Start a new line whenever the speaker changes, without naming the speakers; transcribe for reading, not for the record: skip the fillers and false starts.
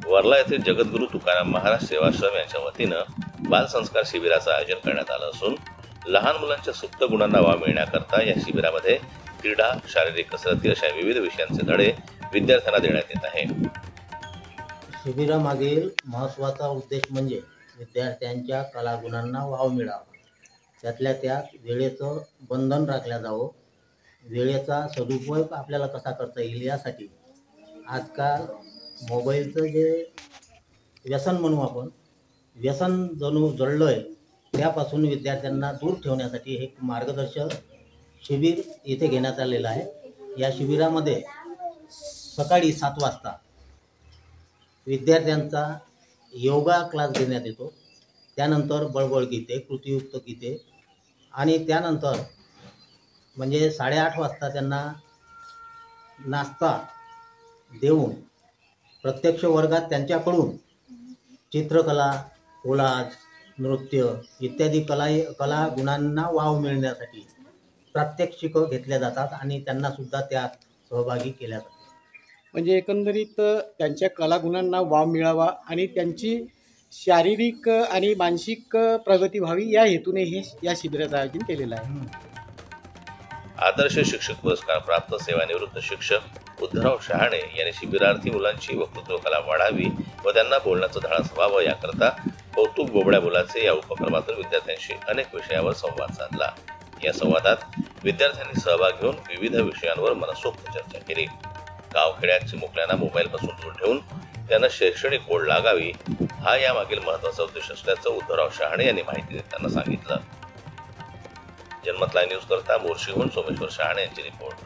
World येथील जगद्गुरू तुकाराम महाराज सेवाश्रम यांच्या वतीनं बालसंस्कार शिबिराचं आयोजन करण्यात आलं असून लहान मुलांच्या सुप्त गुणांना वाव मिळण्याकरता या शिबिरामध्ये क्रीडा, शारीरिक कसरती अशा विविध विषयांचे धडे विद्यार्थ्यांना देण्यात येत आहे।
शिबिरामागील महत्त्वाचा उद्देश म्हणजे विद्यार्थ्यांच्या कलागुणांना वाव मिळावा, त्यातल्या त्यात वेळेचं बंधन राखलं जावं, वेळेचा सदुपयोग आपल्याला कसा करता येईल यासाठी आजकाल मोबाईलचं जे व्यसन म्हणू आपण, व्यसन जणू जळलं आहे, त्यापासून विद्यार्थ्यांना दूर ठेवण्यासाठी एक मार्गदर्शक शिबिर इथे घेण्यात आलेलं आहे। या शिबिरामध्ये सकाळी 7 वाजता विद्यार्थ्यांचा योगा क्लास घेण्यात येतो, त्यानंतर बळबळ गीते, कृतीयुक्त गीते आणि त्यानंतर म्हणजे 8:30 वाजता त्यांना नाश्ता देऊन प्रत्यक्ष वर्गात त्यांच्याकडून चित्रकला, कोलाज, नृत्य इत्यादी कला गुणांना वाव मिळण्यासाठी प्रात्यक्षिक घेतल्या जातात आणि त्यांना सुद्धा त्यात सहभागी केल्या जातात।
म्हणजे एकंदरीत त्यांच्या कलागुणांना वाव मिळावा आणि त्यांची शारीरिक आणि मानसिक प्रगती व्हावी या हेतूने हे या शिबिराचं आयोजन केलेलं आहे।
आदर्श शिक्षक पुरस्कार प्राप्त सेवानिवृत्त शिक्षक उद्धवराव शहाणे यांनी शिबिरार्थी मुलांची वक्तृत्व कला वाढावी व त्यांना बोलण्याचं धाडस व्हावं याकरता कौतुक बोबड्या बोलाचे या उपक्रमातून विद्यार्थ्यांशी अनेक विषयावर संवाद साधला। या संवादात विद्यार्थ्यांनी सहभाग घेऊन विविध विषयांवर मनसोक्त चर्चा केली। गावखेड्यात चिमुकल्यांना मोबाईलपासून दूर ठेवून त्यांना शैक्षणिक ओढ लागावी हा यामागील महत्त्वाचा उद्देश असल्याचं उद्धवराव शहाणे यांनी माहिती देताना सांगितलं। जनमत लाईव्ह न्यूज करता मोर्शीहून सोमेश्वर शहाणे यांची रिपोर्ट।